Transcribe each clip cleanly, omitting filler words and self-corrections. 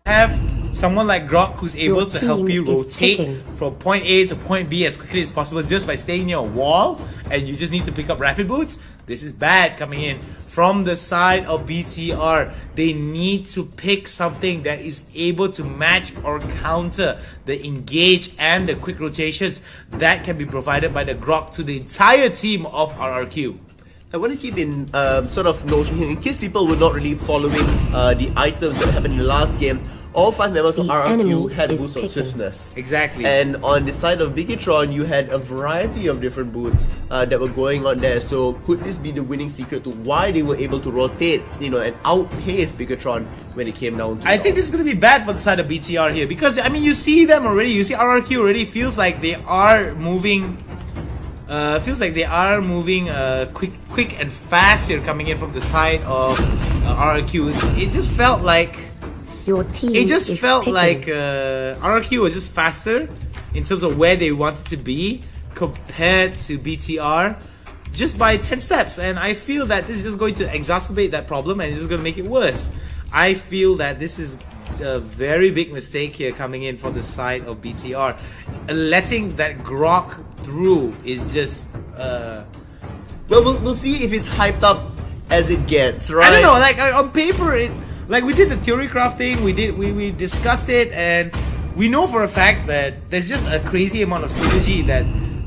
Have someone like Grok who's able to help you rotate from point A to point B as quickly as possible just by staying near a wall, and you just need to pick up rapid boots. This is bad coming in from the side of BTR. They need to pick something that is able to match or counter the engage and the quick rotations that can be provided by the Grok to the entire team of RRQ. I want to keep in sort of notion here, in case people were not really following the items that happened in the last game. All 5 members of RRQ had boots of swiftness. Exactly. And on the side of Bigatron, you had a variety of different boots that were going on there. So could this be the winning secret to why they were able to rotate, you know, and outpace Bigatron when it came down to I think this is going to be bad for the side of BTR here, because I mean, you see them already. You see RRQ already feels like they are moving. Quick and fast here, coming in from the side of RRQ. It just felt like RRQ was just faster in terms of where they wanted to be compared to BTR, just by 10 steps. And I feel that this is just going to exacerbate that problem, and it's just going to make it worse. I feel that this is a very big mistake here coming in from the side of BTR. Letting that Grok through is just well, we'll see if it's hyped up as it gets, right? I don't know, like on paper, like we did the theory crafting, we discussed it, and we know for a fact that there's just a crazy amount of synergy that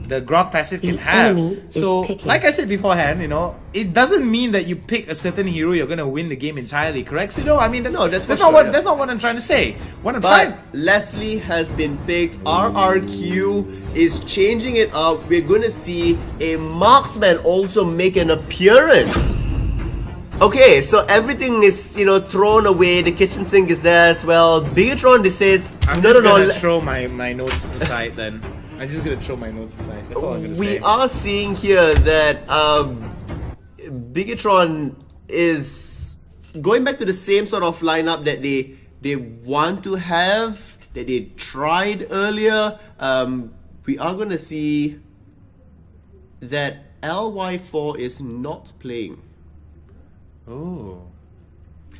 the Grok passive can have. So, like I said beforehand, you know, it doesn't mean that you pick a certain hero, you're gonna win the game entirely, correct? So, no, I mean, that's not what I'm trying to say. Lesley has been picked. RRQ is changing it up. We're gonna see a marksman also make an appearance. Okay, so everything is, you know, thrown away. The kitchen sink is there as well. Bigatron, this says, I'm just gonna throw my notes aside then. I'm just gonna throw my notes aside. That's all I'm gonna say. We are seeing here that Bigatron is going back to the same sort of lineup that they want to have, that they tried earlier. We are gonna see that LY4 is not playing. Oh,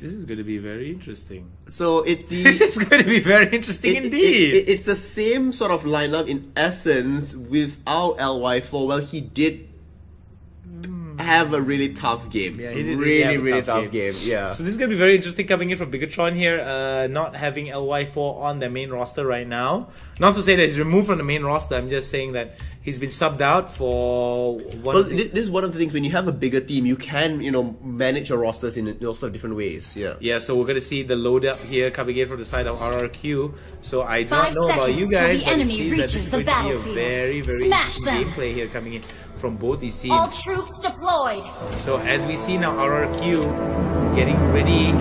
this is going to be very interesting. So it's the this is going to be very interesting indeed. It's the same sort of lineup in essence without LY4. Well, he did have a really tough game. Yeah, he did really tough game. Yeah. So this is going to be very interesting coming in from Bigatron here, not having LY4 on their main roster right now. Not to say that he's removed from the main roster, I'm just saying that he's been subbed out for one. Well, this is one of the things, when you have a bigger team, you can, you know, manage your rosters in lots of different ways. Yeah. Yeah, so we're going to see the load up here coming in from the side of RRQ. So I don't know about you guys, but it seems that this is going to be a very, very interesting gameplay here coming in from both these teams. All troops deployed. So as we see now, RRQ getting ready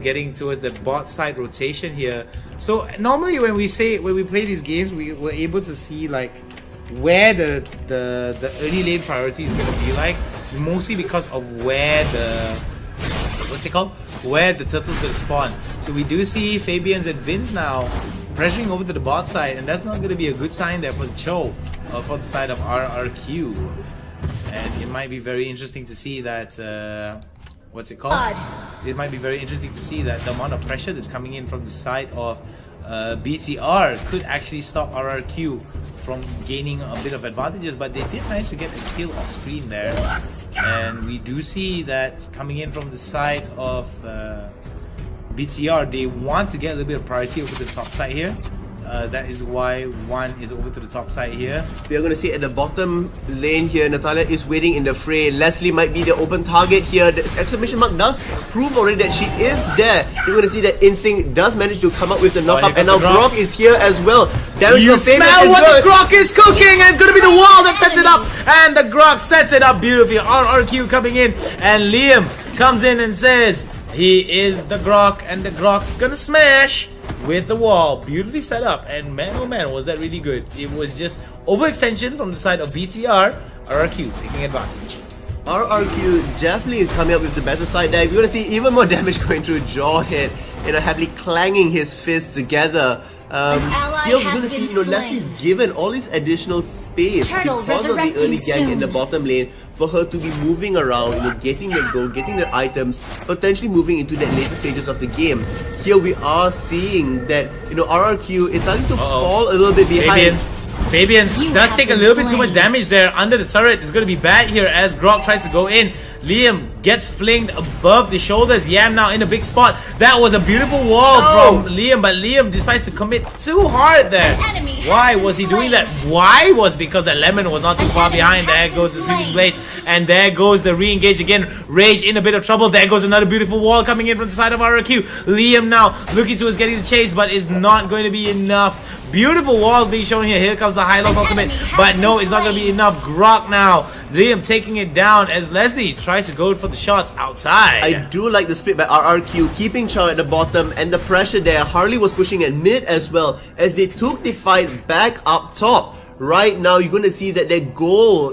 getting towards the bot side rotation here. So normally when we play these games, we were able to see like where the early lane priority is going to be like, mostly because of where the where the turtle's going to spawn. So we do see Fabians and Vins now pressuring over to the bot side, and that's not going to be a good sign there for the Cho, for the side of RRQ. And it might be very interesting to see that it might be very interesting to see that the amount of pressure that's coming in from the side of BTR could actually stop RRQ from gaining a bit of advantages, but they did manage to get a kill off screen there. And we do see that coming in from the side of BTR, they want to get a little bit of priority over the top side here. That is why one is over to the top side here. We are going to see at the bottom lane here, Natalia is waiting in the fray. Lesley might be the open target here. The exclamation mark does prove already that she is there. You're going to see that Instinct does manage to come up with the knockup, and now Grok is here as well. You smell what the Grok is cooking, and it's going to be the wall that sets it up, and the Grok sets it up beautifully. RRQ coming in, and Liam comes in and says he is the Grok, and the Grok's going to smash with the wall. Beautifully set up, and man oh man, was that really good. It was just overextension from the side of BTR. RRQ taking advantage. RRQ definitely coming up with the better side there. We're going to see even more damage going through Jawhead, you know, happily clanging his fists together. Here we're going to see, Lesley's given all this additional space because of the early gank in the bottom lane for her to be moving around, getting the gold, getting the items, potentially moving into the later stages of the game. Here we are seeing that, RRQ is starting to fall a little bit behind. Fabians does take a little bit too much damage there under the turret. It's going to be bad here as Grok tries to go in. Liam gets flinged above the shoulders. Yam now in a big spot. That was a beautiful wall from Liam, but Liam decides to commit too hard there. Why was he doing that? Why was because that Lemon was not too far behind. There goes the sweeping blade, and there goes the re-engage again. Rage in a bit of trouble. There goes another beautiful wall coming in from the side of RRQ. Liam now looking towards getting the chase, but is not going to be enough. Beautiful walls being shown here. Here comes the high loss ultimate, but no, it's not going to be enough. Grok now. Liam taking it down as Lesley tries to go for the shots outside. I do like the split by RRQ, keeping Chow at the bottom and the pressure there. Harley was pushing at mid as well as they took the fight back up top. Right now, you're going to see that their goal,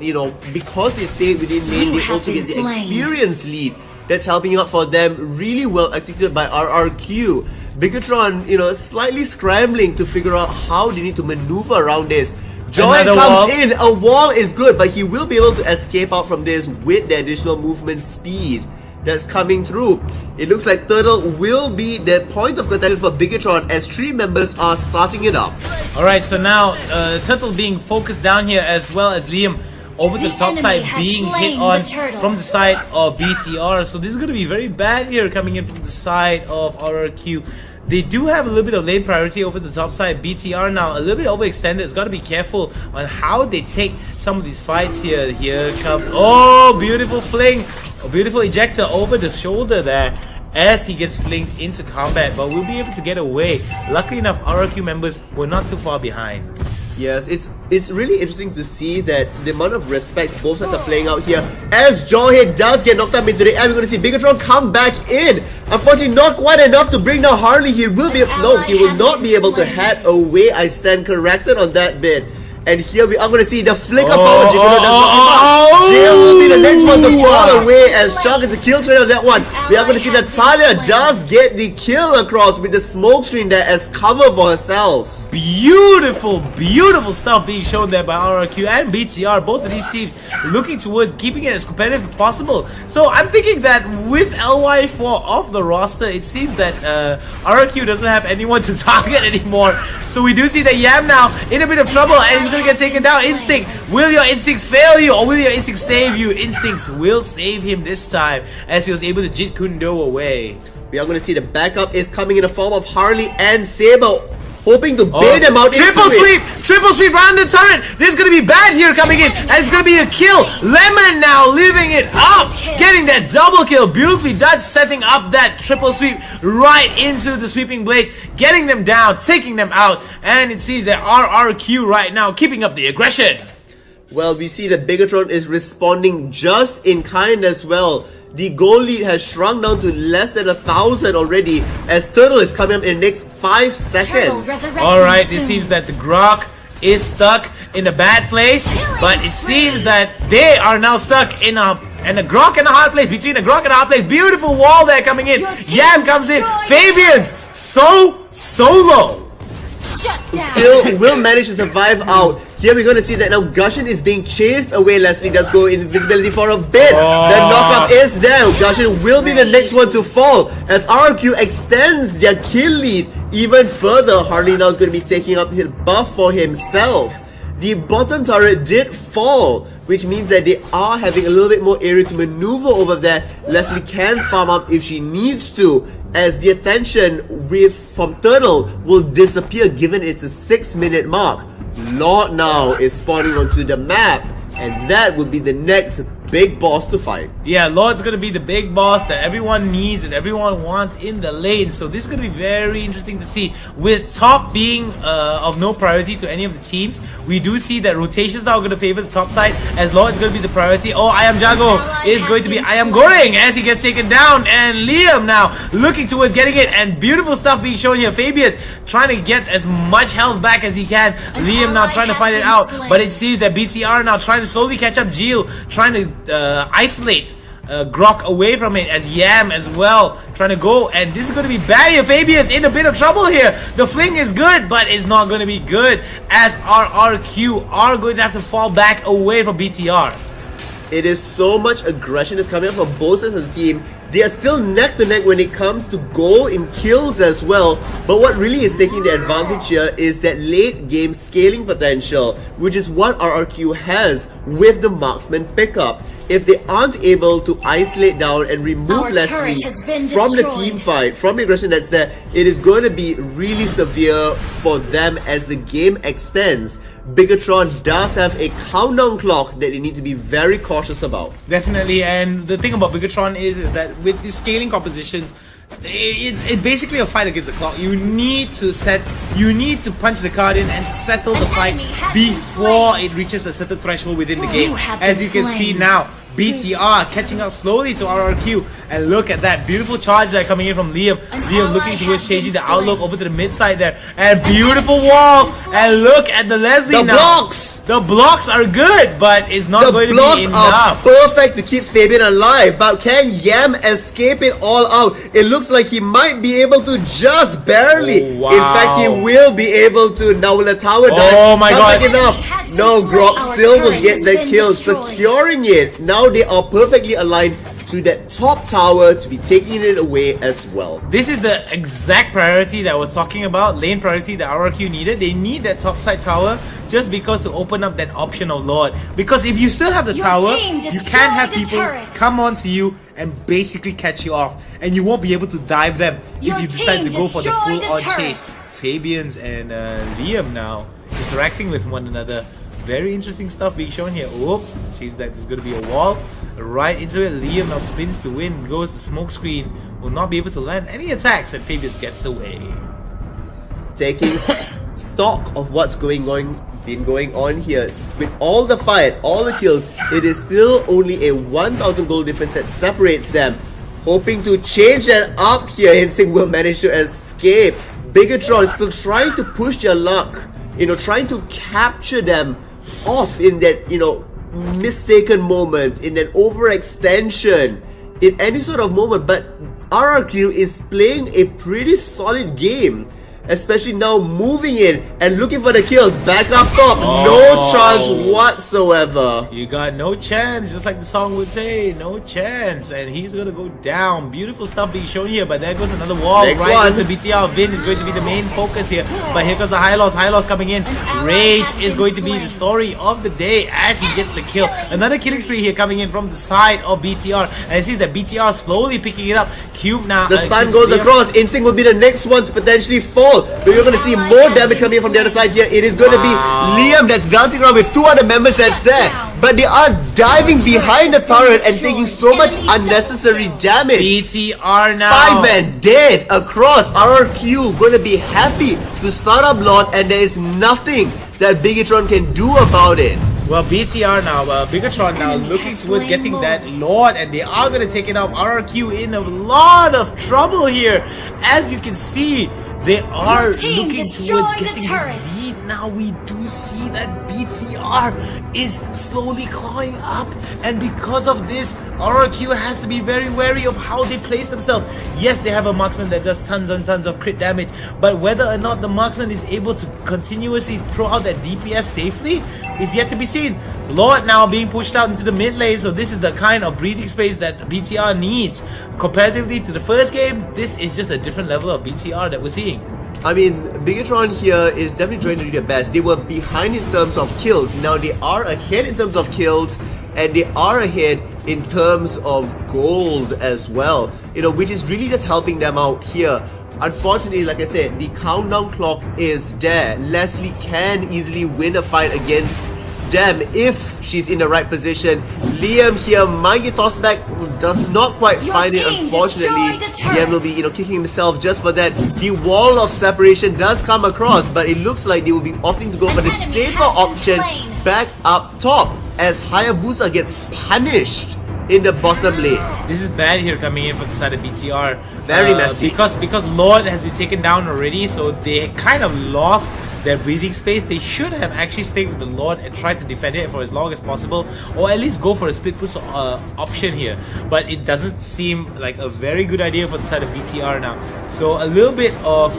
because they stayed within lane, they also get the experience lead. That's helping out for them. Really well executed by RRQ. Bigatron, slightly scrambling to figure out how they need to maneuver around this. Joy comes in. A wall is good, but he will be able to escape out from this with the additional movement speed that's coming through. It looks like Turtle will be the point of contention for Bigatron as 3 members are starting it up. Alright, so now Turtle being focused down here as well as Liam over the top side being hit on from the side of BTR. So this is going to be very bad here coming in from the side of RRQ. They do have a little bit of lane priority over the top side. BTR now a little bit overextended. It's got to be careful on how they take some of these fights here. Here comes, beautiful fling. A beautiful ejector over the shoulder there as he gets flinged into combat, but we'll be able to get away. Luckily enough, RRQ members were not too far behind. Yes, it's really interesting to see that the amount of respect both sides are playing out here. As Jawhead does get knocked up into the air, we're going to see Bigatron come back in. Unfortunately, not quite enough to bring down Harley. He will not be able to head away. I stand corrected on that bit. And here we are going to see the flicker forward. Jail will be the next one to fall away as Chunk is a kill trail on that one. We are going to see that Talia does get the kill across with the smoke screen there as cover for herself. Beautiful, beautiful stuff being shown there by RRQ and BTR. Both of these teams looking towards keeping it as competitive as possible. So I'm thinking that with LY4 off the roster, it seems that RRQ doesn't have anyone to target anymore. So we do see that Yam now in a bit of trouble and he's going to get taken down. Instinct, will your instincts fail you or will your instincts save you? Instincts will save him this time as he was able to Jit Kundo away. We are going to see the backup is coming in the form of Harley and Saber, hoping to bait them out. Triple sweep around the turret. This is going to be bad here coming in, and it's going to be a kill. Lemon now living it up, getting that double kill. Beautifully done, setting up that triple sweep right into the sweeping blades, getting them down, taking them out, and it seems that RRQ right now keeping up the aggression. Well, we see that Bigatron is responding just in kind as well. The goal lead has shrunk down to less than 1,000 already as Turtle is coming up in the next 5 seconds. Alright, it seems that the Grok is stuck in a bad place, but it seems that they are now stuck in a Grok and a hard place. Between a Grok and a hard place. Beautiful wall there coming in. Yam comes in. Fabians solo. Still will manage to survive out. Here we're going to see that now Gushin is being chased away. Lesley does go in invisibility for a bit. The knockup is there. Gushin will be the next one to fall as RQ extends their kill lead even further. Harley now is going to be taking up his buff for himself. The bottom turret did fall, which means that they are having a little bit more area to maneuver over there. Lesley can farm up if she needs to, as the attention from Turtle will disappear given it's a 6-minute mark. Lord now is spawning onto the map, and that will be the next big boss to fight. Yeah, Lord's gonna be the big boss that everyone needs and everyone wants in the lane. So this is gonna be very interesting to see. With top being of no priority to any of the teams, we do see that rotations now are gonna favor the top side as Lord's gonna be the priority. I Am Jago is going to be I Am Goreng as he gets taken down, and Liam now looking towards getting it, and beautiful stuff being shown here. Fabian's trying to get as much health back as he can. Liam now trying to find it out, but it seems that BTR now trying to slowly catch up. Jill trying to isolate Grok away from it, as Yam as well trying to go, and this is going to be bad here. Fabian's in a bit of trouble here. The fling is good, but it's not going to be good, as RRQ are going to have to fall back away from BTR. It is so much aggression is coming up from both sides of the team. They are still neck to neck when it comes to goal in kills as well. But what really is taking the advantage here is that late game scaling potential, which is what RRQ has with the marksman pickup. If they aren't able to isolate down and remove Lesley from the team fight, from the aggression that's there, it is going to be really severe for them as the game extends. Bigatron does have a countdown clock that they need to be very cautious about. Definitely, and the thing about Bigatron is that with these scaling compositions, it's basically a fight against the clock. You need to punch the card in and settle the fight before it reaches a certain threshold within the game. As you can see now, BTR catching up slowly to RRQ, and look at that beautiful charge there coming in from Liam. Liam looking towards changing the outlook over to the mid side there, and beautiful wall, and look at the Lesley now. The blocks are good, but it's not going to be enough. Are perfect to keep Fabian alive, but can Yam escape it all out? It looks like he might be able to just barely. Oh, wow. In fact, he will be able to. Now will the tower die? Oh my god. Not enough. No, Grok still will get that kill, securing it. Now they are perfectly aligned to that top tower to be taking it away as well. This is the exact priority that I was talking about, lane priority that RRQ needed. They need that top side tower just because to open up that option of Lord. Because if you still have the tower, you can't have people come onto you and basically catch you off, and you won't be able to dive them if you decide to go for the full on chase. Fabians and Liam now interacting with one another. Very interesting stuff being shown here. Oh, it seems like there's going to be a wall right into it. Liam now spins to win, goes to smoke screen, will not be able to land any attacks, and Fabians gets away. Taking stock of what's been going on here, with all the fight, all the kills, it is still only a 1,000 gold difference that separates them. Hoping to change that up here, Instinct will manage to escape. Bigatron is still trying to push their luck, trying to capture them off in that, mistaken moment, in that overextension, in any sort of moment. But RRQ is playing a pretty solid game, especially now moving in and looking for the kills back up top. No chance whatsoever. You got no chance, just like the song would say, no chance, and he's gonna go down. Beautiful stuff being shown here, but there goes another wall right into BTR. Vin is going to be the main focus here, but here comes the high loss coming in. Rage is going to be the story of the day as he gets the kill. Another killing spree here coming in from the side of BTR, and it seems that BTR slowly picking it up. Cube now. The stun goes across. Instinct will be the next one to potentially fall. But you're going to see more damage coming in from the other side here. It is going to be Liam that's dancing around with two other members that's there. But they are diving behind the turret and taking so much unnecessary damage. BTR now. 5 men dead across. RRQ going to be happy to start up Lord, and there is nothing that Bigatron can do about it. Well, BTR now, Bigatron now looking towards getting that Lord, and they are going to take it up. RRQ in a lot of trouble here. As you can see, they are looking towards getting this lead. Now we do see that BTR is slowly clawing up, and because of this, RRQ has to be very wary of how they place themselves. Yes, they have a marksman that does tons and tons of crit damage, but whether or not the marksman is able to continuously throw out that DPS safely is yet to be seen. Lord now being pushed out into the mid lane, so this is the kind of breathing space that BTR needs. Comparatively to the first game, this is just a different level of BTR that we're seeing. I mean, Bigatron here is definitely trying to do their best. They were behind in terms of kills. Now they are ahead in terms of kills, and they are ahead in terms of gold as well. Which is really just helping them out here. Unfortunately, like I said, the countdown clock is there. Lesley can easily win a fight against them if she's in the right position. Liam here might get tossed back, does not quite find it, unfortunately. Liam will be, kicking himself just for that. The wall of separation does come across, but it looks like they will be opting to go for the safer option back up top as Hayabusa gets punished in the bottom lane. This is bad here coming in from the side of BTR. Very messy. Because Lord has been taken down already, so they kind of lost their breathing space, they should have actually stayed with the Lord and tried to defend it for as long as possible, or at least go for a split push option here. But it doesn't seem like a very good idea for the side of BTR now. So a little bit of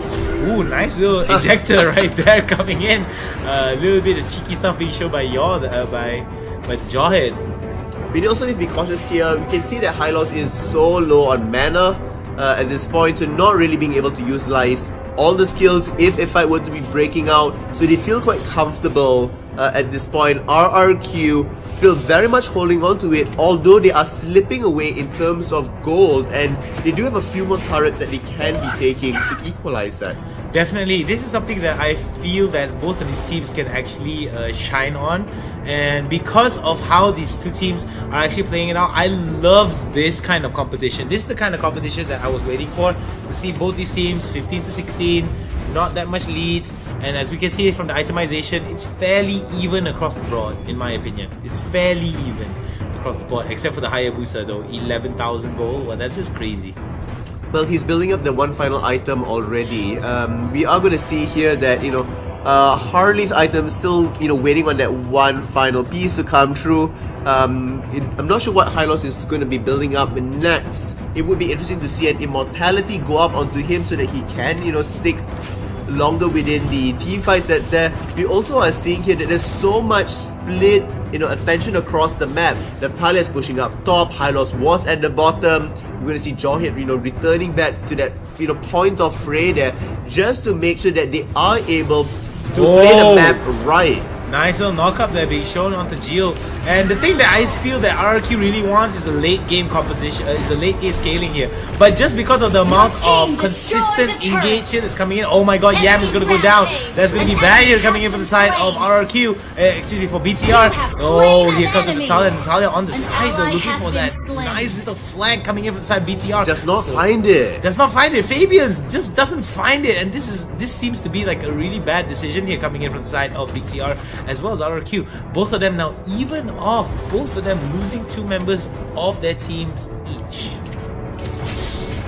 nice little ejector right there coming in. A little bit of cheeky stuff being shown by by the Jawhead. We also need to be cautious here. We can see that Hylos is so low on mana at this point, so not really being able to utilize all the skills if a fight were to be breaking out. So they feel quite comfortable at this point. RRQ still very much holding on to it, although they are slipping away in terms of gold, and they do have a few more turrets that they can be taking to equalize that. Definitely, this is something that I feel that both of these teams can actually shine on, and because of how these two teams are actually playing it out, I love this kind of competition. This is the kind of competition that I was waiting for, to see both these teams 15 to 16, not that much leads, and as we can see from the itemization, it's fairly even across the board, in my opinion. It's fairly even across the board, except for the Hayabusa though, 11,000 gold. Well, that's just crazy. Well, he's building up the one final item already. We are going to see here that, Harley's item still, waiting on that one final piece to come through. I'm not sure what Hylos is going to be building up next. It would be interesting to see an immortality go up onto him so that he can, stick longer within the team fights that's there. We also are seeing here that there's so much split, attention across the map. Natalia is pushing up top, Hylos was at the bottom. We're going to see Jawhead, returning back to that, point of fray there, just to make sure that they are able to play the map right. Nice little knock-up there being shown onto Geo. And the thing that I feel that RRQ really wants is a late game composition, is a late game scaling here. But just because of the amount of consistent engagement that's coming in, oh my god, Yam is going to go down. There's going to be barrier coming in from the side of RRQ, excuse me, for BTR. Oh, here comes the Natalia. Natalia on the side, they're looking for that nice little flank coming in from the side of BTR. Does not find it. Does not find it. Fabian's just doesn't find it. And this seems to be like a really bad decision here coming in from the side of BTR as well as RRQ. Both of them now even off. Both of them losing 2 members of their teams each.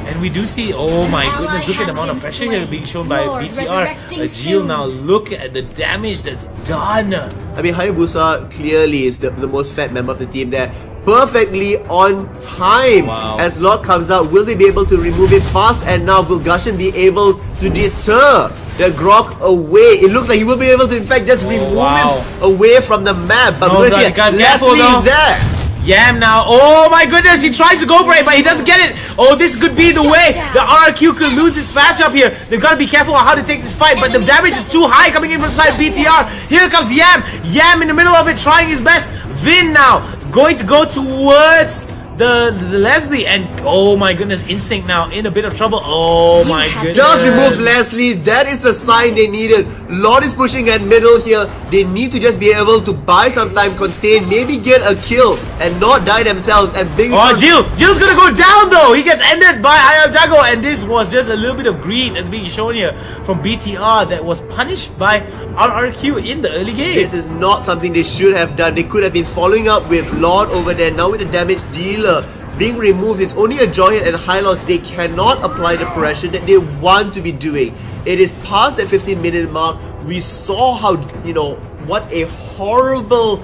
And we do see, oh my goodness, look at the amount of pressure here being shown by BTR. Geo now, look at the damage that's done. I mean, Hayabusa clearly is the most fat member of the team there. Perfectly on time. Wow. As Lord comes out, will they be able to remove it fast? And now will Gushan be able to deter the Grok away? It looks like he will be able to in fact just remove him away from the map. But where's he? Lesley is there. Yam now, oh my goodness, he tries to go for it, but he doesn't get it. Oh, this could be the way the RRQ could lose this match up here. They've got to be careful on how to take this fight, but the damage is too high coming in from the side of BTR. Here comes Yam. Yam in the middle of it, trying his best. Vin now, going to go towards the Lesley, and oh my goodness, Instinct now in a bit of trouble. Oh my goodness. Just remove Lesley. That is the sign they needed. Lord is pushing at middle here. They need to just be able to buy some time, contain, maybe get a kill and not die themselves. And big Jill's gonna go down though. He gets ended by Ayajago, and this was just a little bit of greed that's being shown here from BTR that was punished by RRQ in the early game. This is not something they should have done. They could have been following up with Lord over there. Now with the damage dealer being removed, it's only a Jawhead and Hylos. They cannot apply the pressure that they want to be doing. It is past the 15-minute mark. We saw how, what a horrible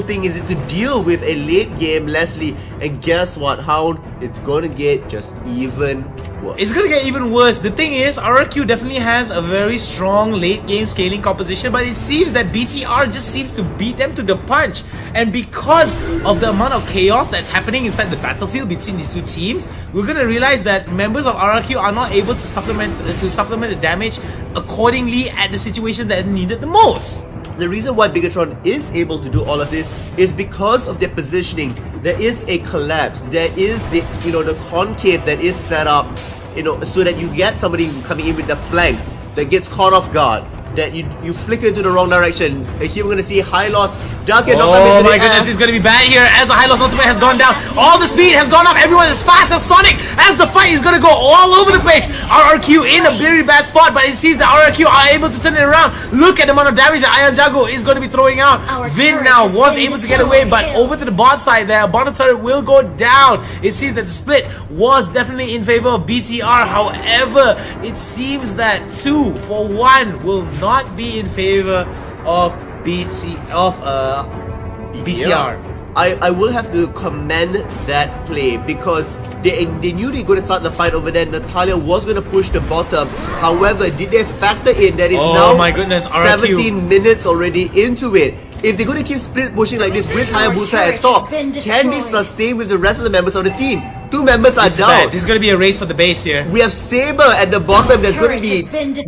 thing is it to deal with a late game Lesley. And guess what, Hound? It's gonna get just even worse. It's gonna get even worse. The thing is, RRQ definitely has a very strong late game scaling composition, but it seems that BTR just seems to beat them to the punch. And because of the amount of chaos that's happening inside the battlefield between these two teams, we're gonna realize that members of RRQ are not able to supplement the damage accordingly at the situation that is needed the most. The reason why Bigatron is able to do all of this is because of their positioning. There is a collapse. There is the the concave that is set up, so that you get somebody coming in with the flank that gets caught off guard, that you flicker into the wrong direction. Here we're gonna see Hylos Duck it, Oh my goodness, it's going to be bad here as the high loss ultimate has gone down. All the speed has gone up. Everyone is fast as Sonic as the fight is going to go all over the place. RRQ in a very bad spot, but it seems that RRQ are able to turn it around. Look at the amount of damage that Iron Jago is going to be throwing out. Vin now was able to get away, but over to the bot side there, bottom turret will go down. It seems that the split was definitely in favor of BTR. However, it seems that 2 for 1 will not be in favor of BTR. I will have to commend that play because they knew they were going to start the fight over there. Natalia was going to push the bottom. However, did they factor in that it's now my goodness, 17 minutes already into it? If they're going to keep split pushing like this with Hayabusa at top, can they sustain with the rest of the members of the team? 2 members are down. This is going to be a race for the base here. We have Saber at the bottom that's going to be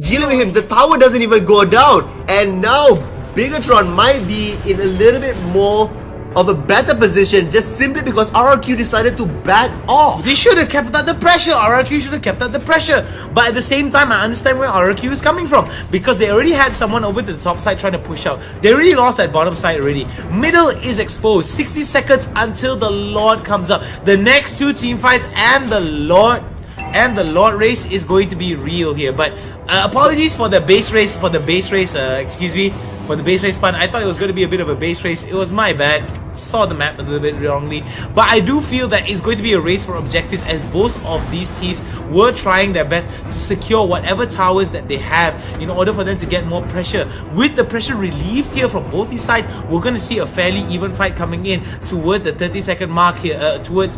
dealing with him. The tower doesn't even go down. And now Bigatron might be in a little bit more of a better position just simply because RRQ decided to back off. They should have kept up the pressure. RRQ should have kept up the pressure. But at the same time, I understand where RRQ is coming from because they already had someone over the top side trying to push out. They already lost that bottom side already. Middle is exposed. 60 seconds until the Lord comes up. The next 2 team fights and the Lord race is going to be real here. But apologies for the base race, excuse me, for the base race pun. I thought it was going to be a bit of a base race. It was my bad. Saw the map a little bit wrongly. But I do feel that it's going to be a race for objectives as both of these teams were trying their best to secure whatever towers that they have in order for them to get more pressure. With the pressure relieved here from both these sides, we're going to see a fairly even fight coming in towards the 30-second mark here,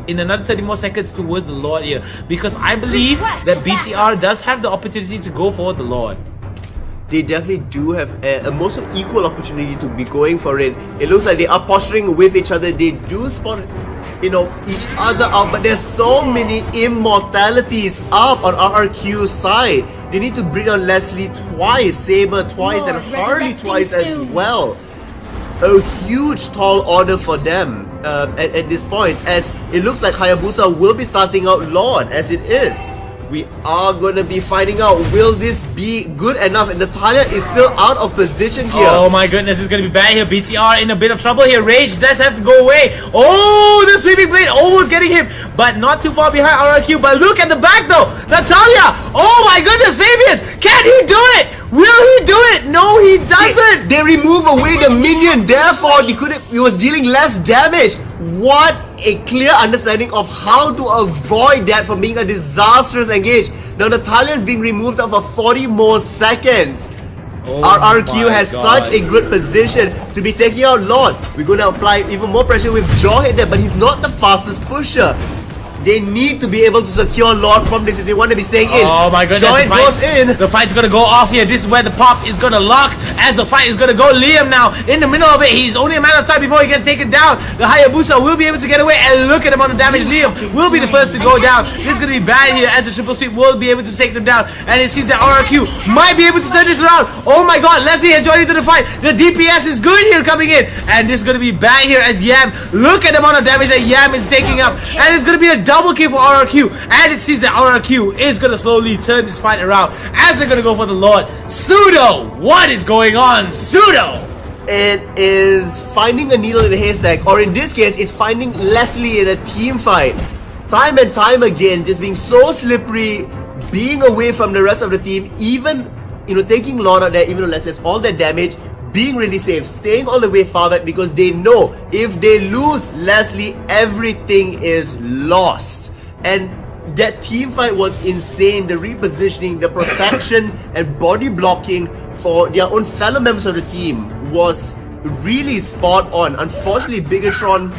in another 30 more seconds towards the Lord here. Because I believe that BTR does have the opportunity to go for the Lord. They definitely do have a most equal opportunity to be going for it. It looks like they are posturing with each other. They do spot, each other out, but there's so many immortalities up on RRQ's side. They need to bring on Lesley twice, Saber twice, and Harley twice as well. A huge tall order for them at this point, as it looks like Hayabusa will be starting out Lord as it is. We are gonna be finding out, will this be good enough? And Natalia is still out of position here. Oh my goodness, it's gonna be bad here. BTR in a bit of trouble here. Rage does have to go away. Oh, the sweeping blade almost getting him, but not too far behind RRQ. But look at the back though, Natalia. Oh my goodness, Fabius, can he do it? Will he do it? No, he doesn't. They remove away the minion, therefore he was dealing less damage. What a clear understanding of how to avoid that from being a disastrous engage. Now Natalia is being removed out for 40 more seconds. Oh RRQ has such a good position to be taking out Lord. We're going to apply even more pressure with Jawhead there, but he's not the fastest pusher. They need to be able to secure Lord from this if they want to be staying in. Oh my goodness, Jawhead goes in. The fight's gonna go off here. This is where the pop is gonna lock as the fight is gonna go. Liam now in the middle of it. He's only a matter of time before he gets taken down. The Hayabusa will be able to get away, and look at the amount of damage. Liam will be the first to go down. This is gonna be bad here as the triple sweep will be able to take them down. And it seems that RRQ might be able to turn this around. Oh my god, Lesley has joined into the fight. The DPS is good here coming in. And this is gonna be bad here as Yam. Look at the amount of damage that Yam is taking up. And it's gonna be a double kill for RRQ. And it seems that RRQ is going to slowly turn this fight around as they're going to go for the Lord. Pseudo, what is going on, Pseudo? It is finding a needle in a haystack, or in this case, it's finding Lesley in a team fight. Time and time again, just being so slippery, being away from the rest of the team, even, taking Lord out there, even though Lesley has all that damage, being really safe, staying all the way far back because they know if they lose Lesley, everything is lost. And that team fight was insane. The repositioning, the protection and body blocking for their own fellow members of the team was really spot on. Unfortunately, Bigatron,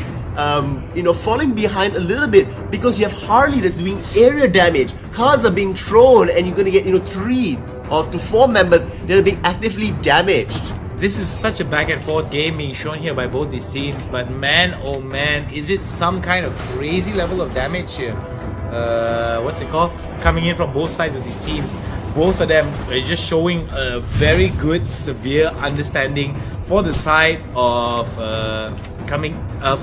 falling behind a little bit because you have Harley that's doing area damage. Cards are being thrown and you're going to get, 3 to 4 members that are being actively damaged. This is such a back and forth game being shown here by both these teams, but man, oh man, is it some kind of crazy level of damage here? What's it called? Coming in from both sides of these teams. Both of them are just showing a very good, severe understanding for the side of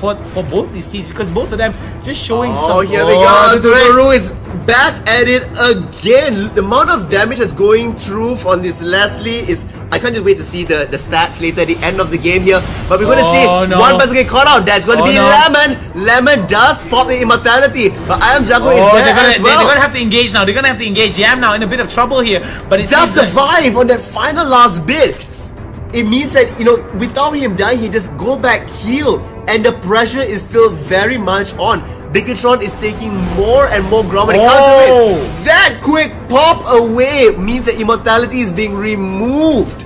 for both these teams, because both of them just showing some. Oh, here we go. Tuturu is back at it again. The amount of damage that's going through on this Lesley is I can't just wait to see the stats later at the end of the game here. But we're going to see no. one person get caught out. That's going to be Lemon. Lemon does pop the immortality, but I am Jangan is there as well. They're going to have to engage now. They're going to have to engage. Yam now in a bit of trouble here. But it does survive on that final last bit. It means that, you know, without him dying, he just go back, heal, and the pressure is still very much on. Bigatron is taking more and more ground when it comes to it. That quick pop away means that immortality is being removed.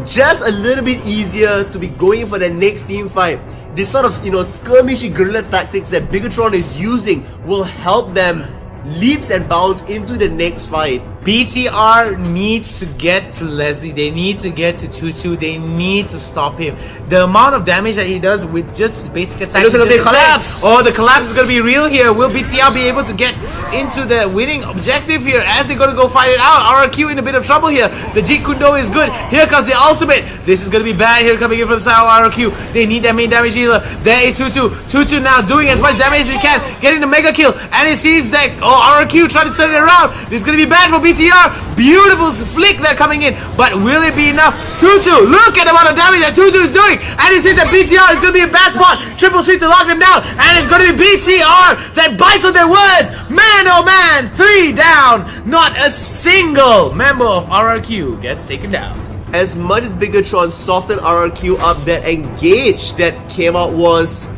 Just a little bit easier to be going for the next team fight. This sort of, you know, skirmishy guerrilla tactics that Bigatron is using will help them leaps and bounds into the next fight. BTR needs to get to Lesley. They need to get to Tuturu. They need to stop him. The amount of damage that he does with just his basic attack. It's going to be a collapse. Oh, the collapse is going to be real here. Will BTR be able to get into the winning objective here as they're going to go fight it out? RRQ in a bit of trouble here. The Jeet Kundo is good. Here comes the ultimate. This is going to be bad here coming in from the side of RRQ. They need their main damage healer. There is Tuturu. Tuturu now doing as much damage as he can. Getting the mega kill. And it seems that RRQ trying to turn it around. This is going to be bad for BTR. Beautiful flick there coming in, but will it be enough? Tuturu, look at the amount of damage that Tuturu is doing, and it seems that BTR is going to be a bad spot. Triple sweep to lock them down, and it's going to be BTR that bites on their words. Man, oh man, 3 down. Not a single member of RRQ gets taken down. As much as Bigatron softened RRQ up, that engage that came out was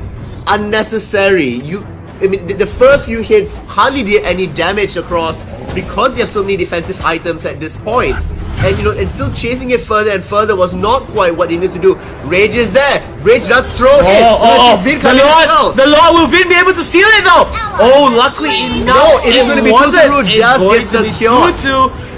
unnecessary. I mean, the first few hits hardly did any damage across because you have so many defensive items at this point. And you know, and still chasing it further and further was not quite what you need to do. Rage is there. Rage does throw it. The Lord, will Vin be able to steal it though? Oh, luckily enough. No, it is going to be Tuturu just gets secured.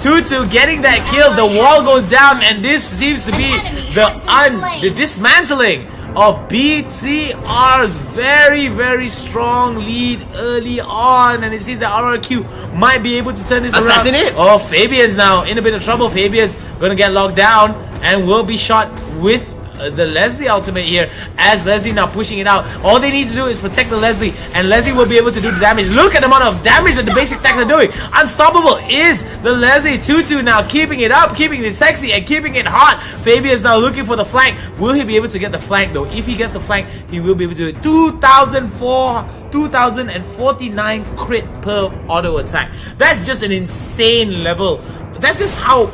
Tuturu getting that kill. The wall goes down, and this seems to be the dismantling of BTR's very, very strong lead early on, and it seems that RRQ might be able to turn this around. Oh, Fabian's now in a bit of trouble. Fabian's gonna get locked down and will be shot with the Lesley ultimate here, as Lesley now pushing it out. All they need to do is protect the Lesley, and Lesley will be able to do the damage. Look at the amount of damage that the basic attacks are doing. Unstoppable is the Lesley. Tuturu now keeping it up, keeping it sexy, and keeping it hot. Fabian is now looking for the flank. Will he be able to get the flank though? If he gets the flank, he will be able to do it. 2049 crit per auto attack. That's just an insane level. That's just how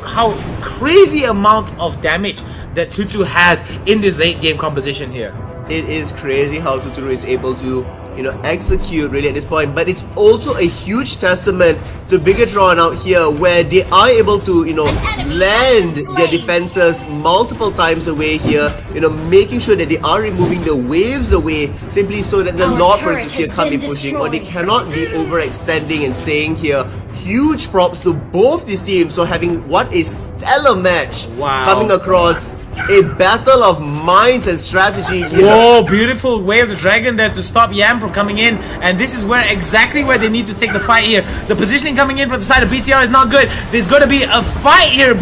crazy amount of damage that Tuturu has in this late game composition here. It is crazy how Tuturu is able to, you know, execute really at this point, but it's also a huge testament to Bigatron out here, where they are able to, you know, land their defenses multiple times away here, you know, making sure that they are removing the waves away, simply so that the Lord, for instance, here can't be pushing, or they cannot be overextending and staying here. Huge props to both these teams for having what a stellar match coming across. A battle of minds and strategy here. Whoa, beautiful way of the dragon there to stop Yam from coming in, and this is exactly where they need to take the fight here. The positioning coming in from the side of BTR is not good. There's going to be a fight here.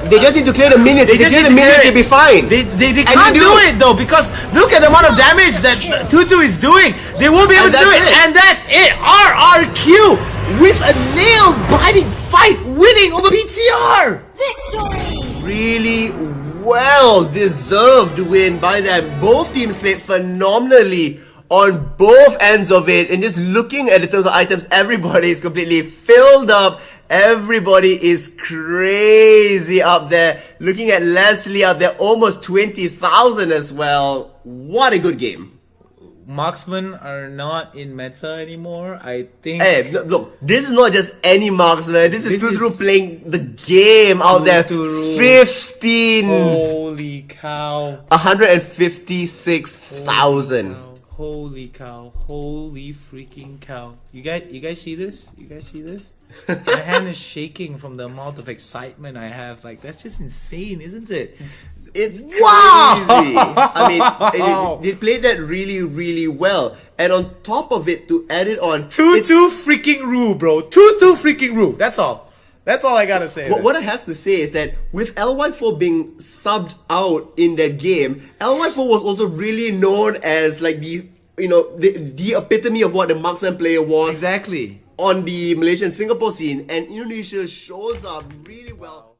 They just need to clear the minions. If they clear the minions, they'll be fine. They can't do it though, because look at the amount of damage that Tuturu is doing. They won't be able to do it. And that's it. RRQ with a nail-biting fight, winning over BTR. Victory! Really well-deserved win by them. Both teams played phenomenally on both ends of it, and just looking at the terms of items, everybody is completely filled up. Everybody is crazy up there. Looking at Lesley up there, almost 20,000 as well. What a good game. Marksmen are not in meta anymore, I think. Hey, look, this is not just any marksman. This is Tuturu playing the game out there. 15. Holy cow. 156,000. Holy cow. Holy freaking cow. You guys see this? You guys see this? My hand is shaking from the amount of excitement I have. Like, that's just insane, isn't it? It's crazy. I mean, they played that really, really well. And on top of it, to add it on, Tuturu freaking Ru, bro. Tuturu freaking Ru. That's all. That's all I gotta say. What I have to say is that with LY4 being subbed out in that game, LY4 was also really known as like the, you know, the epitome of what the marksman player was. Exactly. On the Malaysian Singapore scene, and Indonesia shows up really well.